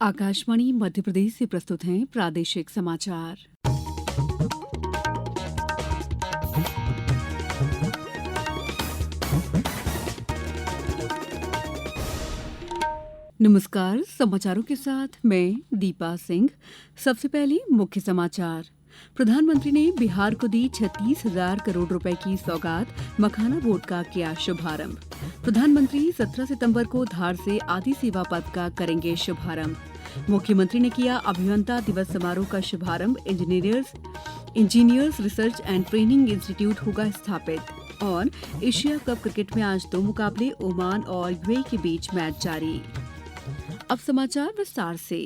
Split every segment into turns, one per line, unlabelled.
आकाशवाणी मध्य प्रदेश से प्रस्तुत हैं प्रादेशिक समाचार। नमस्कार, समाचारों के साथ मैं दीपा सिंह। सबसे पहले मुख्य समाचार। प्रधानमंत्री ने बिहार को दी 36,000 करोड़ रुपए की सौगात, मखाना बोर्ड का किया शुभारंभ। प्रधानमंत्री 17 सितंबर को धार से आदि सेवा पथ का करेंगे शुभारंभ। मुख्यमंत्री ने किया अभियंता दिवस समारोह का शुभारंभ। Engineers research and training institute होगा स्थापित। और एशिया कप क्रिकेट में आज 2 मुकाबले, ओमान और यूएई के बीच मैच जारी। अब समाचार विस्तार से।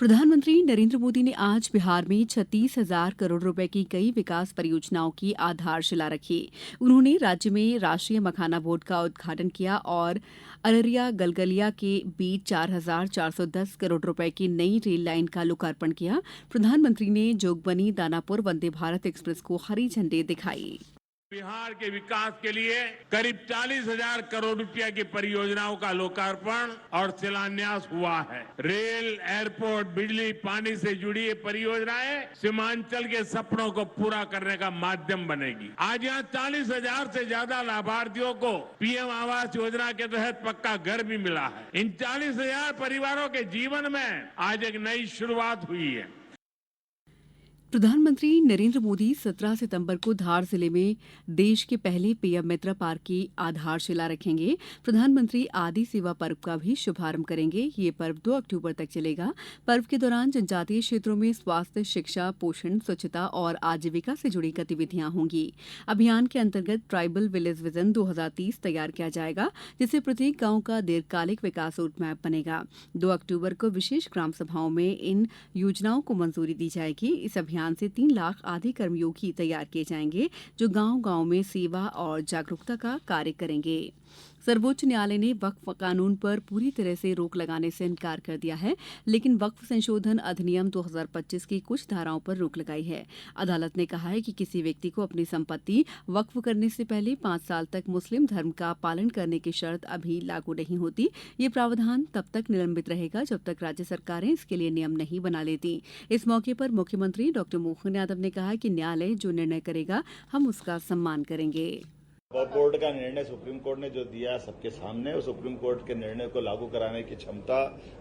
प्रधानमंत्री नरेंद्र मोदी ने आज बिहार में 36,000 करोड़ रुपए की कई विकास परियोजनाओं की आधारशिला रखी। उन्होंने राज्य में राष्ट्रीय मखाना बोर्ड का उद्घाटन किया और अररिया गलगलिया के बीच 4,410 करोड़ रुपए की नई रेल लाइन का लोकार्पण किया। प्रधानमंत्री ने जोगबनी दानापुर वंदे भारत एक्सप्रेस को हरी झंडी दिखाई।
बिहार के विकास के लिए करीब 40,000 करोड़ रुपया की परियोजनाओं का लोकार्पण और शिलान्यास हुआ है। रेल, एयरपोर्ट, बिजली, पानी से जुड़ी ये परियोजनाएं सीमांचल के सपनों को पूरा करने का माध्यम बनेगी। आज यहाँ 40,000 से ज्यादा लाभार्थियों को पीएम आवास योजना के तहत पक्का घर भी मिला है। इन 40,000 परिवारों के जीवन में आज एक नई शुरुआत हुई है।
प्रधानमंत्री नरेंद्र मोदी 17 सितंबर को धार जिले में देश के पहले पीएम मित्र पार्क की आधारशिला रखेंगे। प्रधानमंत्री आदि सेवा पर्व का भी शुभारंभ करेंगे। ये पर्व 2 अक्टूबर तक चलेगा। पर्व के दौरान जनजातीय क्षेत्रों में स्वास्थ्य, शिक्षा, पोषण, स्वच्छता और आजीविका से जुड़ी गतिविधियां होंगी। अभियान के अंतर्गत ट्राइबल विलेज विजन 2030 तैयार किया जाएगा, जिससे प्रत्येक गांव का दीर्घकालिक विकास रूट मैप बनेगा। 2 अक्टूबर को विशेष ग्राम सभाओं में इन योजनाओं को मंजूरी दी जाएगी। इस अभियान से 3 लाख आदि कर्मयोगी तैयार किए जाएंगे, जो गांव-गांव में सेवा और जागरूकता का कार्य करेंगे। सर्वोच्च न्यायालय ने वक्फ कानून पर पूरी तरह से रोक लगाने से इनकार कर दिया है, लेकिन वक्फ संशोधन अधिनियम 2025 की कुछ धाराओं पर रोक लगाई है। अदालत ने कहा है कि किसी व्यक्ति को अपनी संपत्ति वक्फ करने से पहले 5 साल तक मुस्लिम धर्म का पालन करने की शर्त अभी लागू नहीं होती। ये प्रावधान तब तक निलंबित रहेगा जब तक राज्य सरकारें इसके लिए नियम नहीं बना लेती। इस मौके पर मुख्यमंत्री डॉ. मोहन यादव ने कहा कि न्यायालय जो निर्णय करेगा, हम उसका सम्मान करेंगे।
बोर्ड का निर्णय सुप्रीम कोर्ट ने जो दिया सबके सामने, उस सुप्रीम कोर्ट के निर्णय को लागू कराने की क्षमता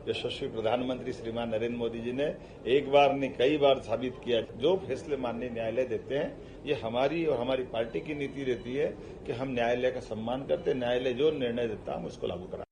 यशस्वी प्रधानमंत्री श्रीमान नरेंद्र मोदी जी ने एक बार नहीं कई बार साबित किया। जो फैसले माननीय न्यायालय देते हैं, ये हमारी और हमारी पार्टी की नीति रहती है कि हम न्यायालय का सम्मान करते हैं। न्यायालय जो निर्णय देता है हम उसको लागू कराते हैं।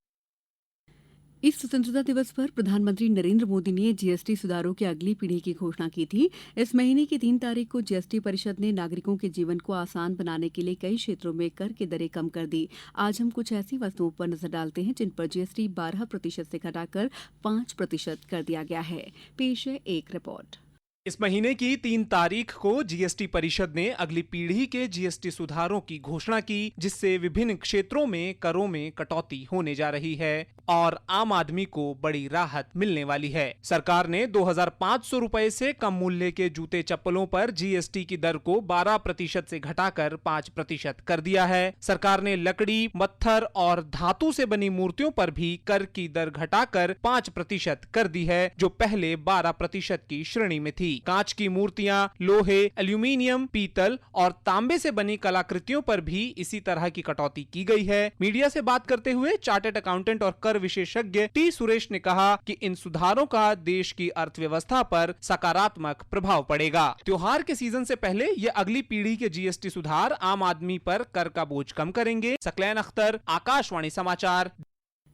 इस स्वतंत्रता दिवस पर प्रधानमंत्री नरेंद्र मोदी ने जीएसटी सुधारों की अगली पीढ़ी की घोषणा की थी। इस महीने की 3 तारीख को जीएसटी परिषद ने नागरिकों के जीवन को आसान बनाने के लिए कई क्षेत्रों में कर की दरें कम कर दी। आज हम कुछ ऐसी वस्तुओं पर नजर डालते हैं जिन पर जीएसटी 12% से घटाकर 5% कर दिया गया है। पेश है एक रिपोर्ट।
इस महीने की 3 तारीख को जीएसटी परिषद ने अगली पीढ़ी के जीएसटी सुधारों की घोषणा की, जिससे विभिन्न क्षेत्रों में करों में कटौती होने जा रही है और आम आदमी को बड़ी राहत मिलने वाली है। सरकार ने 2,500 रुपए से कम मूल्य के जूते चप्पलों पर जीएसटी की दर को 12% से घटाकर 5% कर दिया है। सरकार ने लकड़ी, पत्थर और धातु से बनी मूर्तियों पर भी कर की दर घटाकर 5% कर दी है, जो पहले 12% की श्रेणी में थी। कांच की मूर्तियां, लोहे, एल्यूमीनियम, पीतल और तांबे से बनी कलाकृतियों पर भी इसी तरह की कटौती की गई है। मीडिया से बात करते हुए चार्टर्ड अकाउंटेंट और कर विशेषज्ञ टी सुरेश ने कहा कि इन सुधारों का देश की अर्थव्यवस्था पर सकारात्मक प्रभाव पड़ेगा। त्योहार के सीजन से पहले ये अगली पीढ़ी के जीएसटी सुधार आम आदमी पर कर का बोझ कम करेंगे। सकलैन अख्तर, आकाशवाणी समाचार।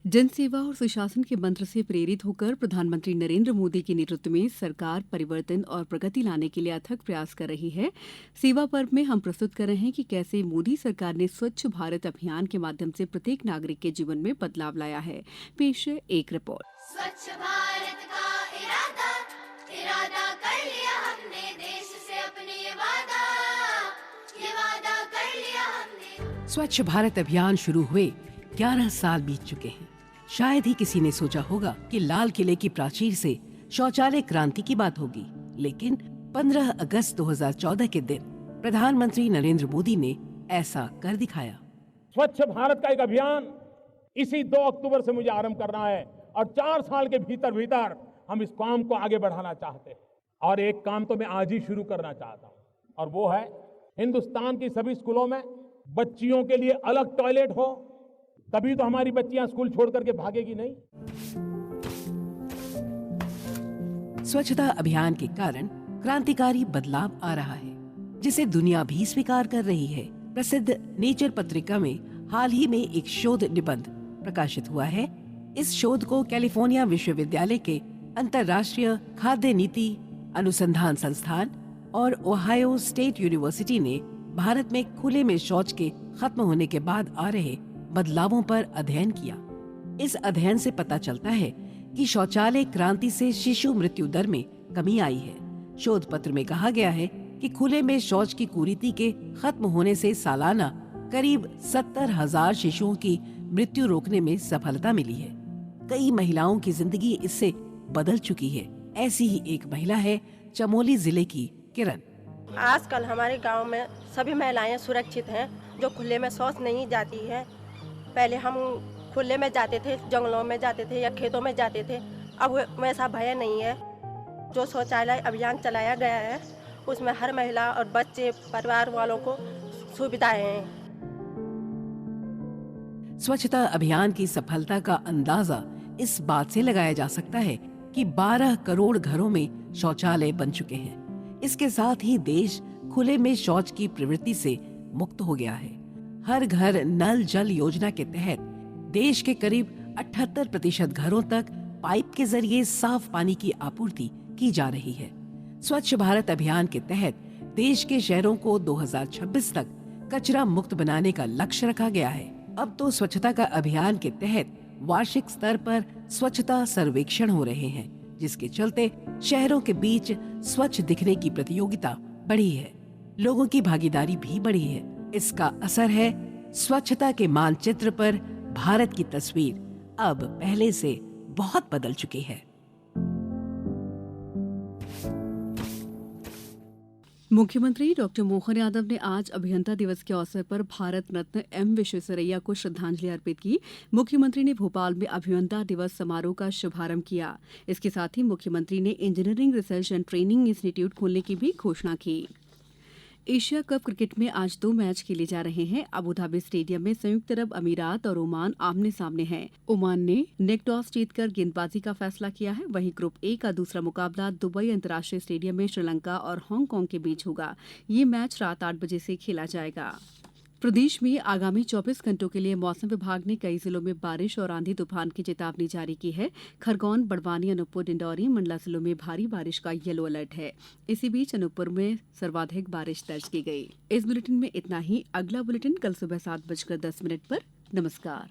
जनसेवा और सुशासन के मंत्र से प्रेरित होकर प्रधानमंत्री नरेंद्र मोदी के नेतृत्व में सरकार परिवर्तन और प्रगति लाने के लिए अथक प्रयास कर रही है। सेवा पर्व में हम प्रस्तुत कर रहे हैं कि कैसे मोदी सरकार ने स्वच्छ भारत अभियान के माध्यम से प्रत्येक नागरिक के जीवन में बदलाव लाया है। पेश है एक रिपोर्ट।
स्वच्छ भारत का इरादा कर लिया हमने, देश से अपने ये वादा कर लिया हमने।
स्वच्छ भारत अभियान शुरू हुए 11 साल बीत चुके हैं। शायद ही किसी ने सोचा होगा कि लाल किले की प्राचीर से शौचालय क्रांति की बात होगी, लेकिन 15 अगस्त 2014 के दिन प्रधानमंत्री नरेंद्र मोदी ने ऐसा कर दिखाया।
स्वच्छ भारत का एक अभियान इसी 2 अक्टूबर से मुझे आरंभ करना है
और 4 साल के भीतर भीतर हम इस काम को आगे बढ़ाना चाहते हैं। और एक काम तो मैं आज ही शुरू करना चाहता हूं, और वो है हिंदुस्तान की सभी स्कूलों में बच्चियों के लिए अलग टॉयलेट हो, तभी तो हमारी बच्चियां स्कूल छोड़ करके भागेगी नहीं।
स्वच्छता अभियान के कारण क्रांतिकारी बदलाव आ रहा है, जिसे दुनिया भी स्वीकार कर रही है। प्रसिद्ध नेचर पत्रिका में हाल ही में एक शोध निबंध प्रकाशित हुआ है। इस शोध को कैलिफोर्निया विश्वविद्यालय के अंतर्राष्ट्रीय खाद्य नीति अनुसंधान संस्थान और ओहायो स्टेट यूनिवर्सिटी ने भारत में खुले में शौच के खत्म होने के बाद आ रहे बदलावों पर अध्ययन किया। इस अध्ययन से पता चलता है कि शौचालय क्रांति से शिशु मृत्यु दर में कमी आई है। शोध पत्र में कहा गया है कि खुले में शौच की कुरीति के खत्म होने से सालाना करीब 70,000 शिशुओं की मृत्यु रोकने में सफलता मिली है। कई महिलाओं की जिंदगी इससे बदल चुकी है। ऐसी ही एक महिला है चमोली जिले की किरण।
आजकल हमारे गांव में सभी महिलाएं सुरक्षित हैं, जो खुले में शौच नहीं जाती है। पहले हम खुले में जाते थे, जंगलों में जाते थे या खेतों में जाते थे, अब वैसा भय नहीं है। जो शौचालय अभियान चलाया गया है उसमें हर महिला और बच्चे परिवार वालों को सुविधाएं हैं।
स्वच्छता अभियान की सफलता का अंदाजा इस बात से लगाया जा सकता है कि 12 करोड़ घरों में शौचालय बन चुके हैं। इसके साथ ही देश खुले में शौच की प्रवृत्ति से मुक्त हो गया है। हर घर नल जल योजना के तहत देश के करीब 78% घरों तक पाइप के जरिए साफ पानी की आपूर्ति की जा रही है। स्वच्छ भारत अभियान के तहत देश के शहरों को 2026 तक कचरा मुक्त बनाने का लक्ष्य रखा गया है। अब तो स्वच्छता का अभियान के तहत वार्षिक स्तर पर स्वच्छता सर्वेक्षण हो रहे हैं, जिसके चलते शहरों के बीच स्वच्छ दिखने की प्रतियोगिता बढ़ी है। लोगों की भागीदारी भी बढ़ी है। इसका असर है स्वच्छता के मानचित्र पर भारत की तस्वीर अब पहले से बहुत बदल चुकी है।
मुख्यमंत्री डॉक्टर मोहन यादव ने आज अभियंता दिवस के अवसर पर भारत रत्न एम विश्वेश्वरैया को श्रद्धांजलि अर्पित की। मुख्यमंत्री ने भोपाल में अभियंता दिवस समारोह का शुभारंभ किया। इसके साथ ही मुख्यमंत्री ने engineering research and training institute खोलने की भी घोषणा की। एशिया कप क्रिकेट में आज 2 मैच खेले जा रहे हैं। अबुधाबी स्टेडियम में संयुक्त अरब अमीरात और ओमान आमने सामने हैं। ओमान ने नेट टॉस जीतकर गेंदबाजी का फैसला किया है। वहीं ग्रुप ए का दूसरा मुकाबला दुबई अंतर्राष्ट्रीय स्टेडियम में श्रीलंका और हांगकांग के बीच होगा। ये मैच रात 8 बजे से खेला जाएगा। प्रदेश में आगामी 24 घंटों के लिए मौसम विभाग ने कई जिलों में बारिश और आंधी तूफान की चेतावनी जारी की है। खरगोन, बड़वानी, अनूपपुर, डिंडौरी, मंडला जिलों में भारी बारिश का येलो अलर्ट है। इसी बीच अनूपपुर में सर्वाधिक बारिश दर्ज की गई। इस बुलेटिन में इतना ही। अगला बुलेटिन कल सुबह 7:10 पर। नमस्कार।